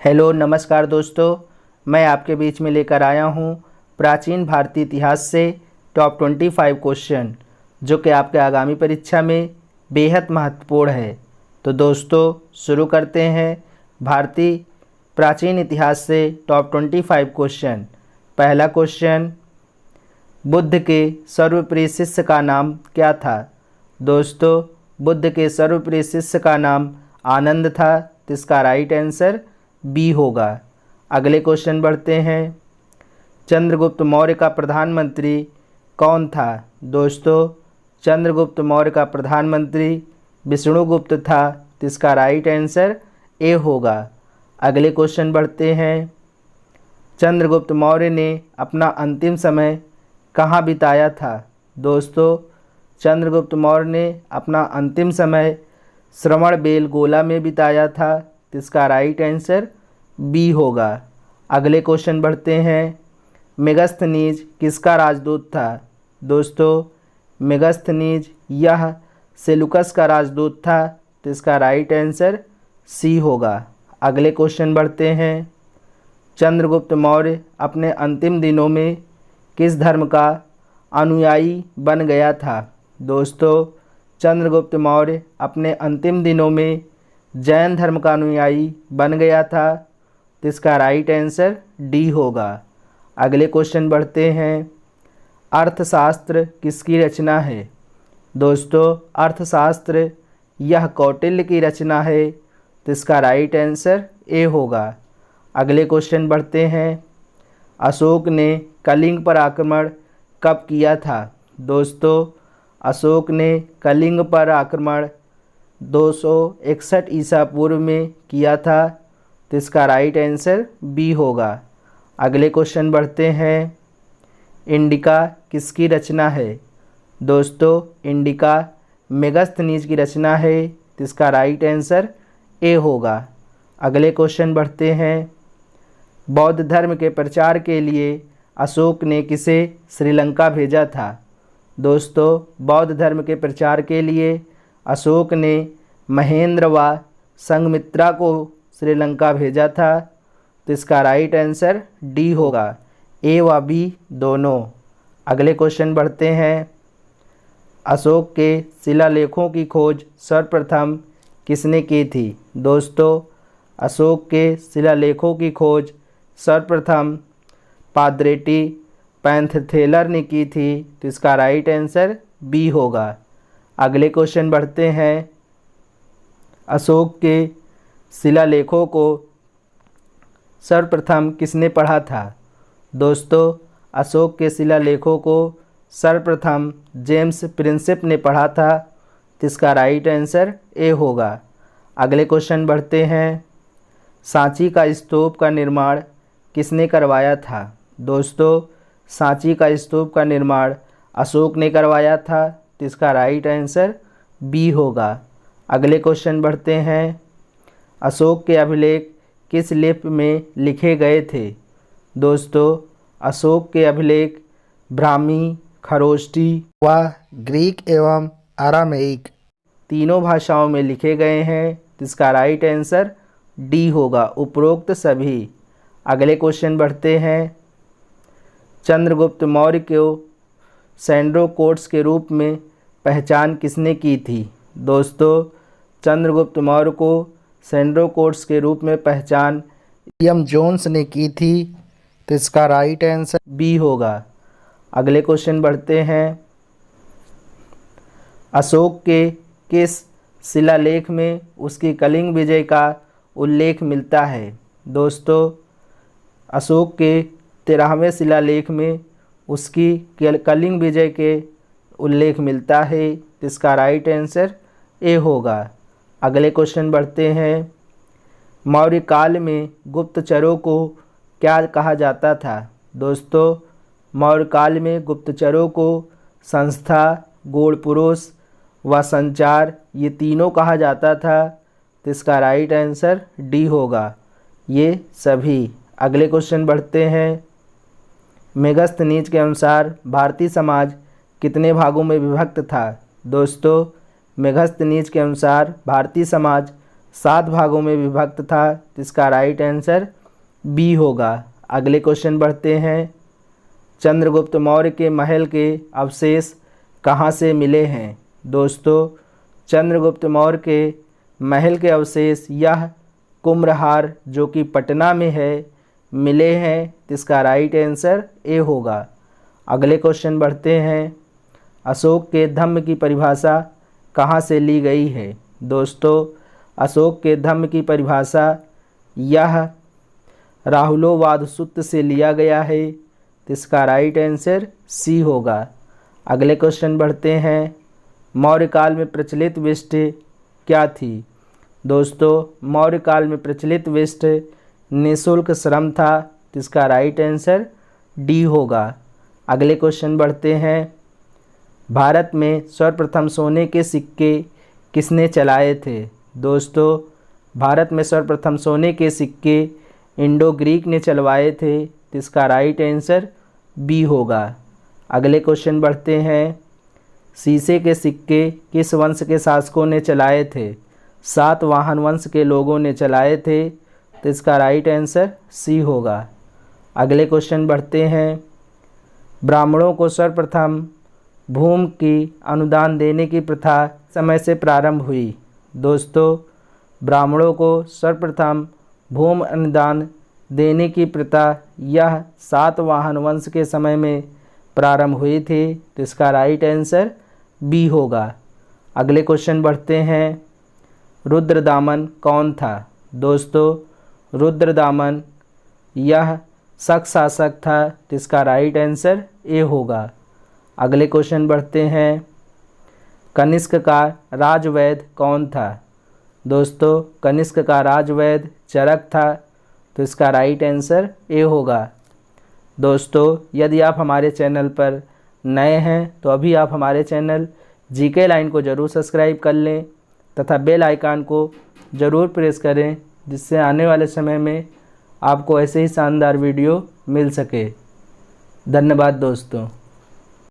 Hello नमस्कार दोस्तों, मैं आपके बीच में लेकर आया हूँ प्राचीन भारतीय इतिहास से टॉप 25 क्वेश्चन जो कि आपके आगामी परीक्षा में बेहद महत्वपूर्ण है। तो दोस्तों शुरू करते हैं भारतीय प्राचीन इतिहास से टॉप 25 क्वेश्चन। पहला क्वेश्चन, बुद्ध के सर्वप्रिय शिष्य का नाम क्या था? दोस्तों बुद्ध के सर्वप्रिय शिष्य का नाम आनंद था, तो इसका राइट आंसर बी होगा। अगले क्वेश्चन बढ़ते हैं, चंद्रगुप्त मौर्य का प्रधानमंत्री कौन था? दोस्तों चंद्रगुप्त मौर्य का प्रधानमंत्री विष्णुगुप्त था, तो इसका राइट आंसर ए होगा। अगले क्वेश्चन बढ़ते हैं, चंद्रगुप्त मौर्य ने अपना अंतिम समय कहाँ बिताया था? दोस्तों चंद्रगुप्त मौर्य ने अपना अंतिम समय श्रवणबेलगोला में बिताया था, तो इसका राइट आंसर बी होगा। अगले क्वेश्चन बढ़ते हैं, मेगस्थनीज किसका राजदूत था? दोस्तों मेगस्थनीज यह सेलुकस का राजदूत था, तो इसका राइट आंसर सी होगा। अगले क्वेश्चन बढ़ते हैं, चंद्रगुप्त मौर्य अपने अंतिम दिनों में किस धर्म का अनुयायी बन गया था? दोस्तों चंद्रगुप्त मौर्य अपने अंतिम दिनों में जैन धर्म का अनुयायी बन गया था, तो इसका राइट आंसर डी होगा। अगले क्वेश्चन बढ़ते हैं, अर्थशास्त्र किसकी रचना है? दोस्तों अर्थशास्त्र यह कौटिल्य की रचना है, तो इसका राइट आंसर ए होगा। अगले क्वेश्चन बढ़ते हैं, अशोक ने कलिंग पर आक्रमण कब किया था? दोस्तों अशोक ने कलिंग पर आक्रमण 261 ईसा पूर्व में किया था, तो इसका राइट आंसर बी होगा। अगले क्वेश्चन बढ़ते हैं, इंडिका किसकी रचना है? दोस्तों इंडिका मेगस्थनीज की रचना है, तो इसका राइट आंसर ए होगा। अगले क्वेश्चन बढ़ते हैं, बौद्ध धर्म के प्रचार के लिए अशोक ने किसे श्रीलंका भेजा था? दोस्तों बौद्ध धर्म के प्रचार के लिए अशोक ने महेंद्र व संघमित्रा को श्रीलंका भेजा था, तो इसका राइट आंसर डी होगा, ए व बी दोनों। अगले क्वेश्चन बढ़ते हैं, अशोक के शिलालेखों की खोज सर्वप्रथम किसने की थी? दोस्तों अशोक के शिलालेखों की खोज सर्वप्रथम पादरेटी पैंथेलर ने की थी, तो इसका राइट आंसर बी होगा। अगले क्वेश्चन बढ़ते हैं, अशोक के शिलालेखों को सर्वप्रथम किसने पढ़ा था? दोस्तों अशोक के शिलालेखों को सर्वप्रथम जेम्स प्रिंसेप ने पढ़ा था, तो इसका राइट आंसर ए होगा। अगले क्वेश्चन बढ़ते हैं, सांची का स्तूप का निर्माण किसने करवाया था? दोस्तों सांची का स्तूप का निर्माण अशोक ने करवाया था, तो इसका राइट आंसर बी होगा। अगले क्वेश्चन बढ़ते हैं, अशोक के अभिलेख किस लिपि में लिखे गए थे? दोस्तों अशोक के अभिलेख ब्राह्मी, खरोष्टी व ग्रीक एवं अरामेइक तीनों भाषाओं में लिखे गए हैं, तो इसका राइट आंसर डी होगा, उपरोक्त सभी। अगले क्वेश्चन बढ़ते हैं, चंद्रगुप्त मौर्य को सैंड्रो कोट्स के रूप में पहचान किसने की थी? दोस्तों चंद्रगुप्त मौर्य को सैंड्रो कोट्स के रूप में पहचान विलियम जोन्स ने की थी, तो इसका राइट आंसर बी होगा। अगले क्वेश्चन बढ़ते हैं, अशोक के किस शिलालेख में उसकी कलिंग विजय का उल्लेख मिलता है? दोस्तों अशोक के 13वें शिलालेख में उसकी कलिंग विजय के उल्लेख मिलता है, तो इसका राइट आंसर ए होगा। अगले क्वेश्चन बढ़ते हैं, मौर्य काल में गुप्तचरों को क्या कहा जाता था? दोस्तों मौर्य काल में गुप्तचरों को संस्था, गूढ़ पुरुष व संचार ये तीनों कहा जाता था, तो इसका राइट आंसर डी होगा, ये सभी। अगले क्वेश्चन बढ़ते हैं, मेगस्थनीज के अनुसार भारतीय समाज कितने भागों में विभक्त था? दोस्तों मेगस्थनीज के अनुसार भारतीय समाज 7 भागों में विभक्त था, तो इसका राइट आंसर बी होगा। अगले क्वेश्चन बढ़ते हैं। चंद्रगुप्त मौर्य के महल के अवशेष कहाँ से मिले हैं? दोस्तों, चंद्रगुप्त मौर्य के महल के अवशेष यह कुम्हरार जो कि पटना में है मिले हैं, तो इसका राइट आंसर ए होगा। अगले क्वेश्चन बढ़ते हैं। अशोक के धम्म की परिभाषा कहाँ से ली गई है? दोस्तों, अशोक के धम्म की परिभाषा यह राहुलोवाद सूत्र से लिया गया है, तो इसका राइट आंसर सी होगा। अगले क्वेश्चन बढ़ते हैं। मौर्य काल में प्रचलित विष्ट क्या थी? दोस्तों, मौर्य काल में प्रचलित विष्ट निःशुल्क श्रम था, तो इसका राइट आंसर डी होगा। अगले क्वेश्चन बढ़ते हैं। भारत में सर्वप्रथम सोने के सिक्के किसने चलाए थे? दोस्तों, भारत में सर्वप्रथम सोने के सिक्के इंडो ग्रीक ने चलवाए थे, तो इसका राइट आंसर बी होगा। अगले क्वेश्चन बढ़ते हैं। शीशे के सिक्के किस वंश के शासकों ने चलाए थे? सातवाहन वंश के लोगों ने चलाए थे, तो इसका राइट आंसर सी होगा। अगले क्वेश्चन बढ़ते हैं। ब्राह्मणों को सर्वप्रथम भूमि की अनुदान देने की प्रथा समय से प्रारंभ हुई? दोस्तों, ब्राह्मणों को सर्वप्रथम भूमि अनुदान देने की प्रथा यह सातवाहन वंश के समय में प्रारंभ हुई थी, तो इसका राइट आंसर बी होगा। अगले क्वेश्चन बढ़ते हैं। रुद्रदामन कौन था? दोस्तों, रुद्रदामन यह शक शासक था, तो इसका राइट आंसर ए होगा। अगले क्वेश्चन बढ़ते हैं। कनिष्क का राजवैद्य कौन था? दोस्तों, कनिष्क का राजवैद्य चरक था, तो इसका राइट आंसर ए होगा। दोस्तों, यदि आप हमारे चैनल पर नए हैं तो अभी आप हमारे चैनल जीके लाइन को ज़रूर सब्सक्राइब कर लें तथा बेल आइकन को ज़रूर प्रेस करें, जिससे आने वाले समय में आपको ऐसे ही शानदार वीडियो मिल सके। धन्यवाद दोस्तों।